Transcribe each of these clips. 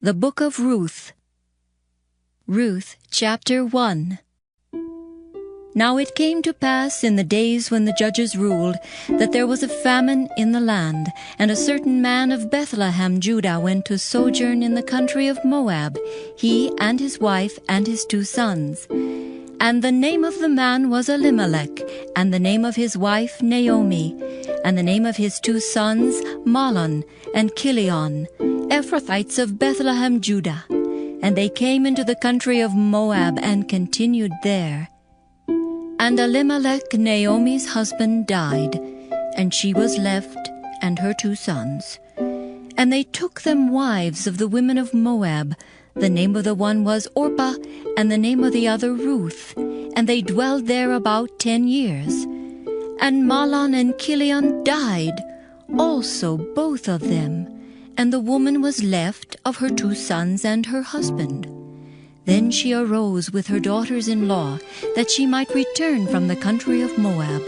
The Book of Ruth. Ruth, chapter 1. Now it came to pass in the days when the judges ruled, that there was a famine in the land, and a certain man of Bethlehem, Judah, went to sojourn in the country of Moab, he and his wife and his 2 sons. And the name of the man was Elimelech, and the name of his wife Naomi, and the name of his 2 sons Mahlon and Chilion, Ephrathites of Bethlehem, Judah. And they came into the country of Moab and continued there. And Elimelech, Naomi's husband, died, and she was left, and her 2 sons. And they took them wives of the women of Moab. The name of the one was Orpah, and the name of the other Ruth. And they dwelled there about 10 years. And Mahlon and Chilion died, also both of them. And the woman was left of her 2 sons and her husband. Then she arose with her daughters-in-law, that she might return from the country of Moab.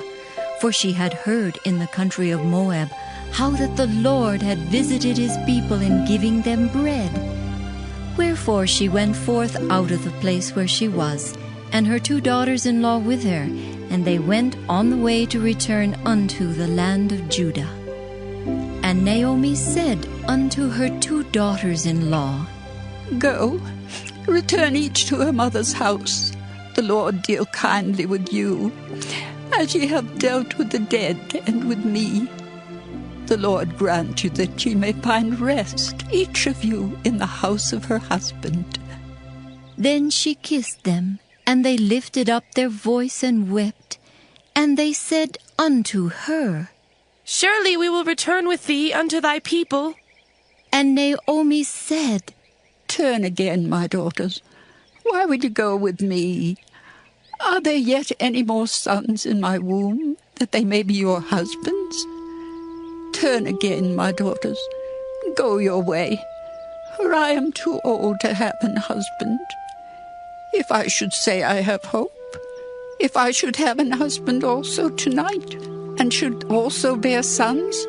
For she had heard in the country of Moab how that the Lord had visited his people in giving them bread. Wherefore she went forth out of the place where she was, and her 2 daughters-in-law with her, and they went on the way to return unto the land of Judah. And Naomi said unto her 2 daughters-in-law, Go, return each to her mother's house. The Lord deal kindly with you, as ye have dealt with the dead and with me. The Lord grant you that ye may find rest, each of you, in the house of her husband. Then she kissed them, and they lifted up their voice and wept. And they said unto her, Surely we will return with thee unto thy people. And Naomi said, Turn again, my daughters. Why would you go with me? Are there yet any more sons in my womb, that they may be your husbands? Turn again, my daughters. Go your way, for I am too old to have an husband. If I should say I have hope, if I should have an husband also tonight, and should also bear sons,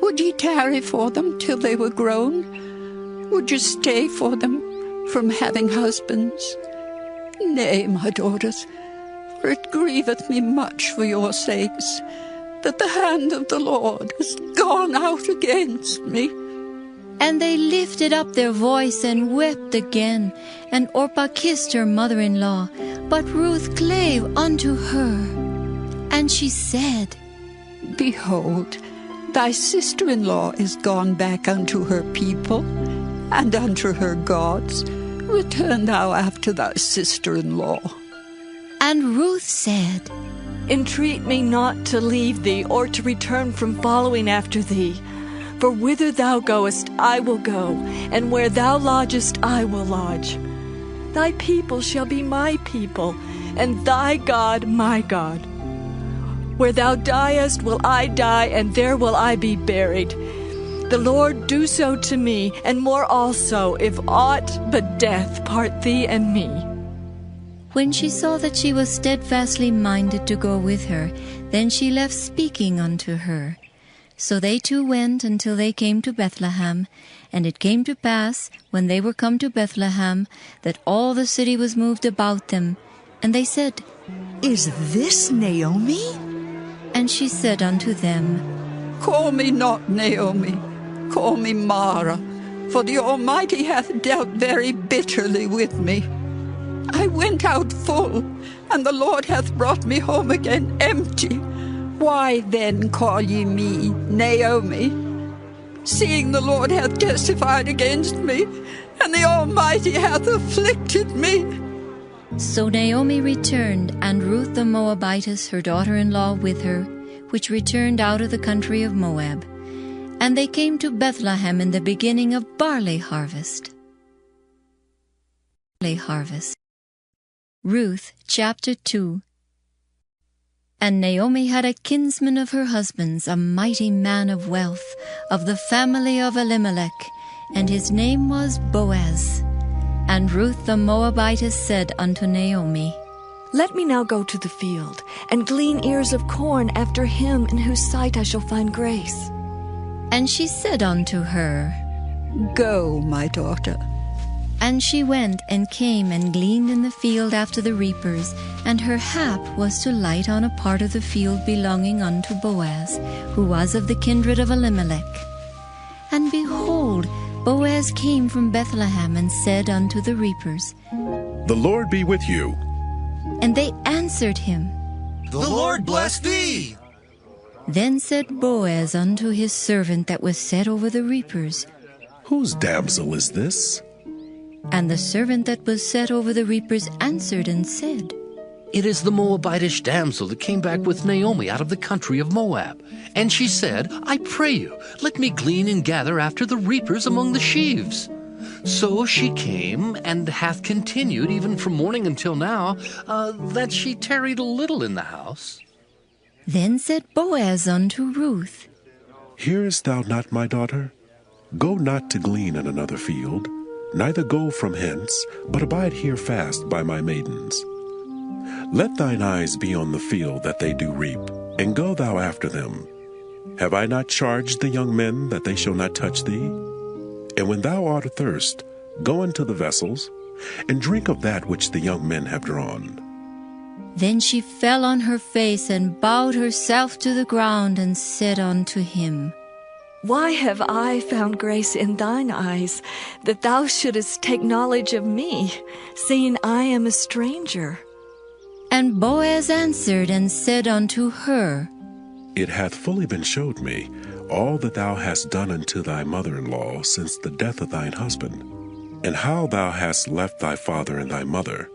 would ye tarry for them till they were grown? Would you stay for them from having husbands? Nay, my daughters, for it grieveth me much for your sakes, that the hand of the Lord has gone out against me. And they lifted up their voice and wept again. And Orpah kissed her mother-in-law, but Ruth clave unto her. And she said, Behold, thy sister-in-law is gone back unto her people, and unto her gods. Return thou after thy sister-in-law. And Ruth said, Entreat me not to leave thee, or to return from following after thee. For whither thou goest, I will go, and where thou lodgest, I will lodge. Thy people shall be my people, and thy God my God. Where thou diest will I die, and there will I be buried. The Lord do so to me, and more also, if aught but death part thee and me. When she saw that she was steadfastly minded to go with her, then she left speaking unto her. So they 2 went until they came to Bethlehem. And it came to pass, when they were come to Bethlehem, that all the city was moved about them. And they said, Is this Naomi? And she said unto them, Call me not Naomi, call me Mara, for the Almighty hath dealt very bitterly with me. I went out full, and the Lord hath brought me home again empty. Why then call ye me Naomi, seeing the Lord hath testified against me, and the Almighty hath afflicted me? So Naomi returned, and Ruth the Moabitess, her daughter-in-law, with her, which returned out of the country of Moab. And they came to Bethlehem in the beginning of barley harvest. Ruth, chapter 2. And Naomi had a kinsman of her husband's, a mighty man of wealth, of the family of Elimelech, and his name was Boaz. And Ruth the Moabitess said unto Naomi, Let me now go to the field, and glean ears of corn after him in whose sight I shall find grace. And she said unto her, Go, my daughter. And she went and came and gleaned in the field after the reapers, and her hap was to light on a part of the field belonging unto Boaz, who was of the kindred of Elimelech. And behold, Boaz came from Bethlehem and said unto the reapers, The Lord be with you. And they answered him, The Lord bless thee. Then said Boaz unto his servant that was set over the reapers, Whose damsel is this? And the servant that was set over the reapers answered and said, It is the Moabitish damsel that came back with Naomi out of the country of Moab. And she said, I pray you, let me glean and gather after the reapers among the sheaves. So she came, and hath continued even from morning until now, that she tarried a little in the house. Then said Boaz unto Ruth, Hearest thou not, my daughter? Go not to glean in another field, neither go from hence, but abide here fast by my maidens. Let thine eyes be on the field that they do reap, and go thou after them. Have I not charged the young men that they shall not touch thee? And when thou art athirst, go unto the vessels, and drink of that which the young men have drawn. Then she fell on her face and bowed herself to the ground and said unto him, Why have I found grace in thine eyes, that thou shouldest take knowledge of me, seeing I am a stranger? And Boaz answered and said unto her, It hath fully been showed me all that thou hast done unto thy mother-in-law since the death of thine husband, and how thou hast left thy father and thy mother,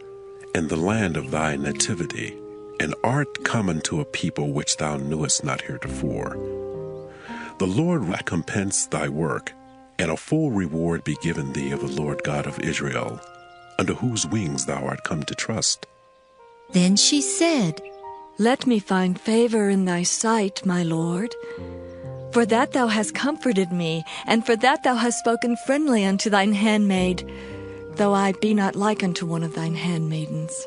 and the land of thy nativity, and art come unto a people which thou knewest not heretofore. The Lord recompense thy work, and a full reward be given thee of the Lord God of Israel, under whose wings thou art come to trust. Then she said, Let me find favor in thy sight, my Lord. For that thou hast comforted me, and for that thou hast spoken friendly unto thine handmaid, though I be not like unto one of thine handmaidens.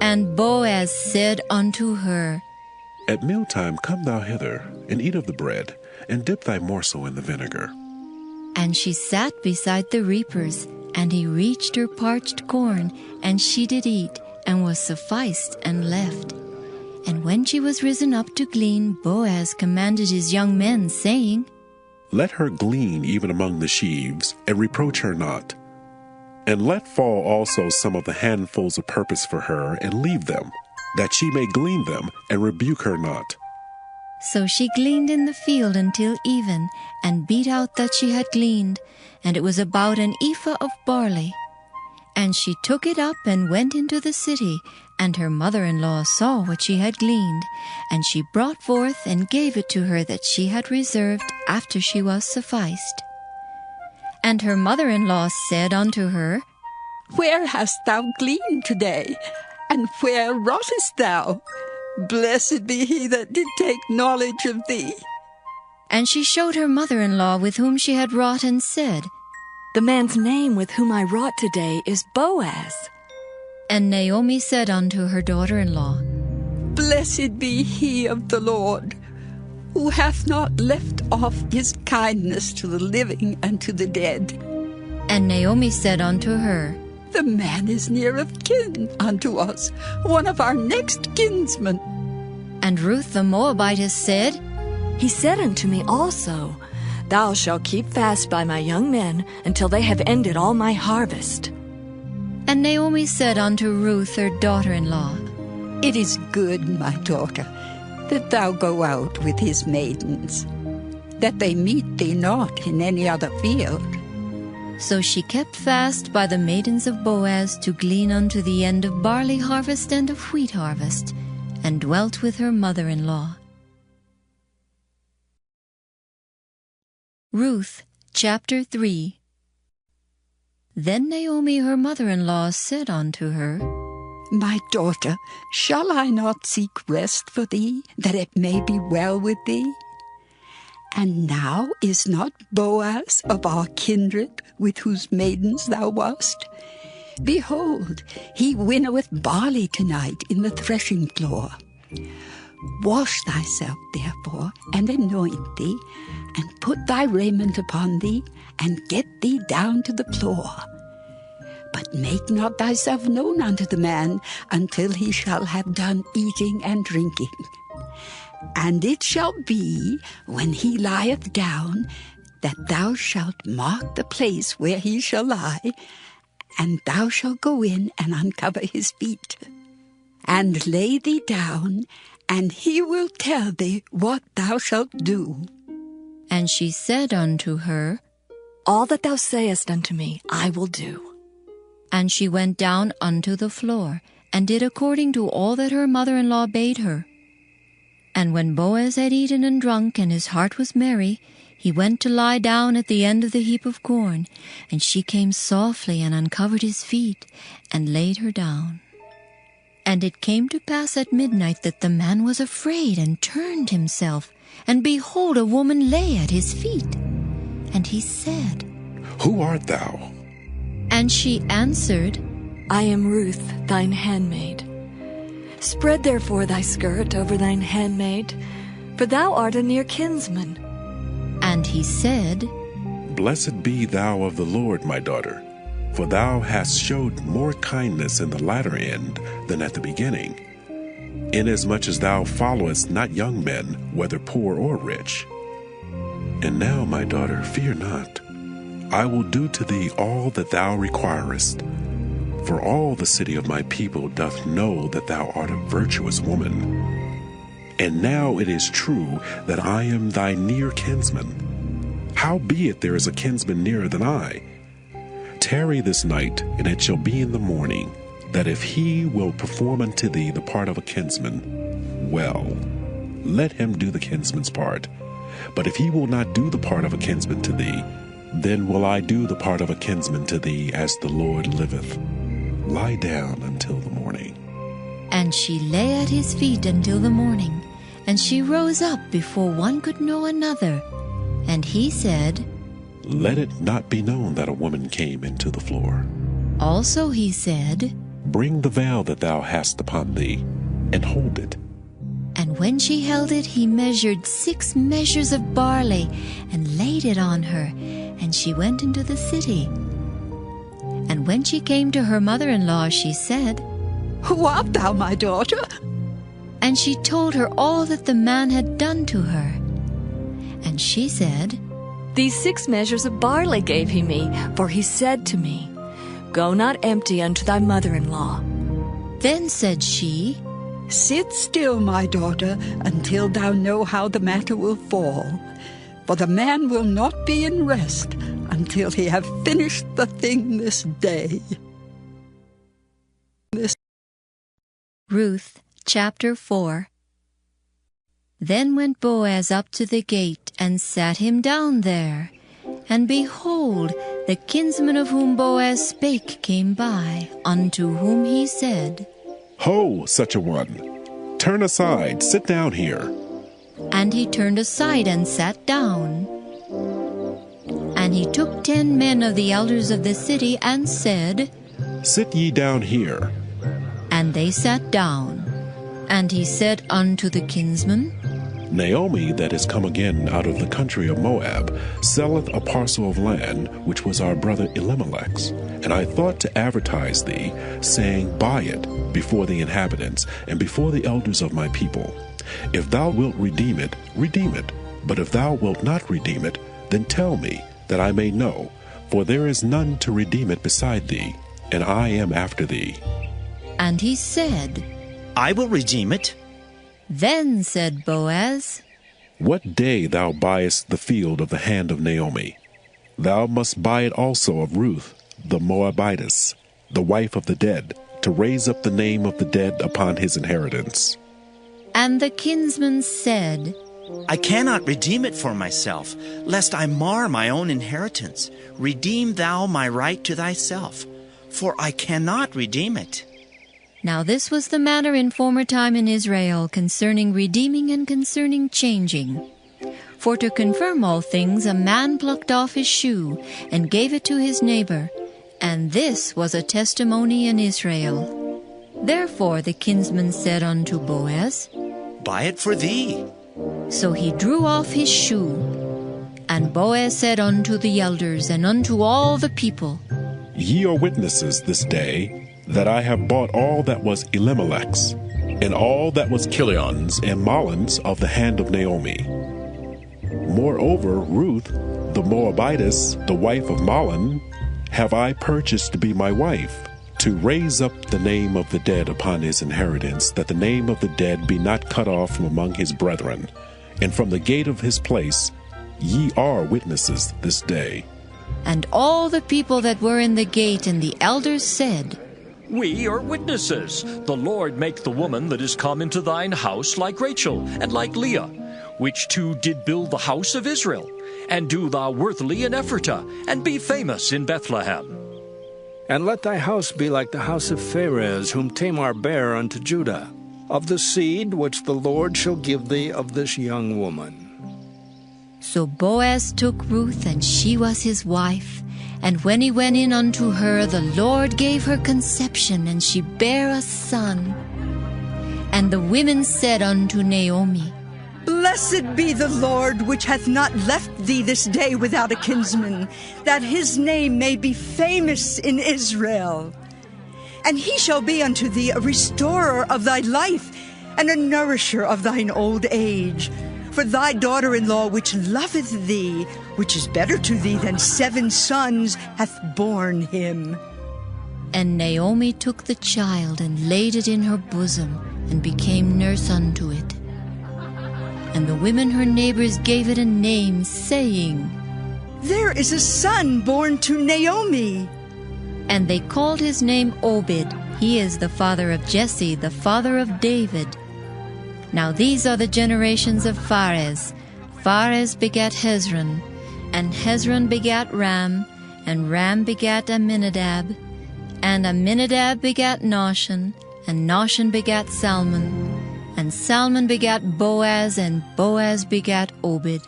And Boaz said unto her, At mealtime come thou hither, and eat of the bread, and dip thy morsel in the vinegar. And she sat beside the reapers, and he reached her parched corn, and she did eat, and was sufficed, and left. And when she was risen up to glean, Boaz commanded his young men, saying, Let her glean even among the sheaves, and reproach her not. And let fall also some of the handfuls of purpose for her, and leave them, that she may glean them, and rebuke her not. So she gleaned in the field until even, and beat out that she had gleaned, and it was about an ephah of barley. And she took it up and went into the city, and her mother-in-law saw what she had gleaned, and she brought forth and gave it to her that she had reserved after she was sufficed. And her mother-in-law said unto her, Where hast thou gleaned today? And where wroughtest thou? Blessed be he that did take knowledge of thee. And she showed her mother-in-law with whom she had wrought, and said, The man's name with whom I wrought today is Boaz. And Naomi said unto her daughter-in-law, Blessed be he of the Lord, who hath not left off his kindness to the living and to the dead. And Naomi said unto her, The man is near of kin unto us, one of our next kinsmen. And Ruth the Moabitess said, He said unto me also, Thou shalt keep fast by my young men until they have ended all my harvest. And Naomi said unto Ruth her daughter-in-law, It is good, my daughter, that thou go out with his maidens, that they meet thee not in any other field. So she kept fast by the maidens of Boaz to glean unto the end of barley harvest and of wheat harvest, and dwelt with her mother-in-law. Ruth, chapter 3. Then Naomi her mother-in-law said unto her, My daughter, shall I not seek rest for thee, that it may be well with thee? And now is not Boaz of our kindred, with whose maidens thou wast? Behold, he winnoweth barley tonight in the threshing floor. Wash thyself, therefore, and anoint thee, and put thy raiment upon thee, and get thee down to the floor. But make not thyself known unto the man until he shall have done eating and drinking. And it shall be, when he lieth down, that thou shalt mark the place where he shall lie, and thou shalt go in and uncover his feet, and lay thee down, and he will tell thee what thou shalt do. And she said unto her, All that thou sayest unto me, I will do. And she went down unto the floor, and did according to all that her mother-in-law bade her. And when Boaz had eaten and drunk, and his heart was merry, he went to lie down at the end of the heap of corn, and she came softly and uncovered his feet, and laid her down. And it came to pass at midnight that the man was afraid, and turned himself, and behold, a woman lay at his feet. And he said, Who art thou? And she answered, I am Ruth, thine handmaid. Spread therefore thy skirt over thine handmaid, for thou art a near kinsman. And he said, Blessed be thou of the Lord, my daughter, for thou hast showed more kindness in the latter end than at the beginning, inasmuch as thou followest not young men, whether poor or rich. And now, my daughter, fear not. I will do to thee all that thou requirest. For all the city of my people doth know that thou art a virtuous woman. And now it is true that I am thy near kinsman. Howbeit there is a kinsman nearer than I. Tarry this night, and it shall be in the morning, that if he will perform unto thee the part of a kinsman, well, let him do the kinsman's part. But if he will not do the part of a kinsman to thee, then will I do the part of a kinsman to thee, as the Lord liveth. Lie down until the morning. And she lay at his feet until the morning, and she rose up before one could know another. And he said, Let it not be known that a woman came into the floor. Also he said, Bring the veil that thou hast upon thee, and hold it. And when she held it, he measured 6 measures of barley, and laid it on her, and she went into the city. And when she came to her mother-in-law, she said, Who art thou, my daughter? And she told her all that the man had done to her. And she said, These 6 measures of barley gave he me, for he said to me, Go not empty unto thy mother-in-law. Then said she, Sit still, my daughter, until thou know how the matter will fall. For the man will not be in rest until he have finished the thing this day. Ruth chapter 4. Then went Boaz up to the gate, and sat him down there. And behold, the kinsman of whom Boaz spake came by, unto whom he said, Ho, such a one! Turn aside, sit down here. And he turned aside and sat down. And he took 10 men of the elders of the city, and said, Sit ye down here. And they sat down. And he said unto the kinsman, Naomi, that is come again out of the country of Moab, selleth a parcel of land, which was our brother Elimelech's. And I thought to advertise thee, saying, Buy it before the inhabitants, and before the elders of my people. If thou wilt redeem it, redeem it. But if thou wilt not redeem it, then tell me, that I may know. For there is none to redeem it beside thee, and I am after thee. And he said, I will redeem it. Then said Boaz, What day thou buyest the field of the hand of Naomi, thou must buy it also of Ruth, the Moabitess, the wife of the dead, to raise up the name of the dead upon his inheritance. And the kinsman said, I cannot redeem it for myself, lest I mar my own inheritance. Redeem thou my right to thyself, for I cannot redeem it. Now this was the manner in former time in Israel concerning redeeming and concerning changing. For to confirm all things, a man plucked off his shoe and gave it to his neighbor, and this was a testimony in Israel. Therefore the kinsman said unto Boaz, buy it for thee. So he drew off his shoe. And Boaz said unto the elders and unto all the people, Ye are witnesses this day that I have bought all that was Elimelech's, and all that was Kilion's and Mahlon's of the hand of Naomi. Moreover, Ruth, the Moabitess, the wife of Mahlon, have I purchased to be my wife, to raise up the name of the dead upon his inheritance, that the name of the dead be not cut off from among his brethren. And from the gate of his place ye are witnesses this day. And all the people that were in the gate and the elders said, We are witnesses. The Lord make the woman that is come into thine house like Rachel and like Leah, which two did build the house of Israel. And do thou worthily in Ephratah, and be famous in Bethlehem. And let thy house be like the house of Pharez, whom Tamar bare unto Judah, of the seed which the Lord shall give thee of this young woman. So Boaz took Ruth, and she was his wife. And when he went in unto her, the Lord gave her conception, and she bare a son. And the women said unto Naomi, Blessed be the Lord, which hath not left thee this day without a kinsman, that his name may be famous in Israel. And he shall be unto thee a restorer of thy life, and a nourisher of thine old age. For thy daughter-in-law, which loveth thee, which is better to thee than 7 sons, hath borne him. And Naomi took the child, and laid it in her bosom, and became nurse unto it. And the women her neighbors gave it a name, saying, There is a son born to Naomi. And they called his name Obed. He is the father of Jesse, the father of David. Now these are the generations of Pharez. Pharez begat Hezron, and Hezron begat Ram, and Ram begat Amminadab, and Amminadab begat Nahshon, and Nahshon begat Salmon, and Salmon begat Boaz, and Boaz begat Obed,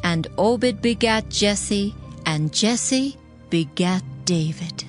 and Obed begat Jesse, and Jesse begat David.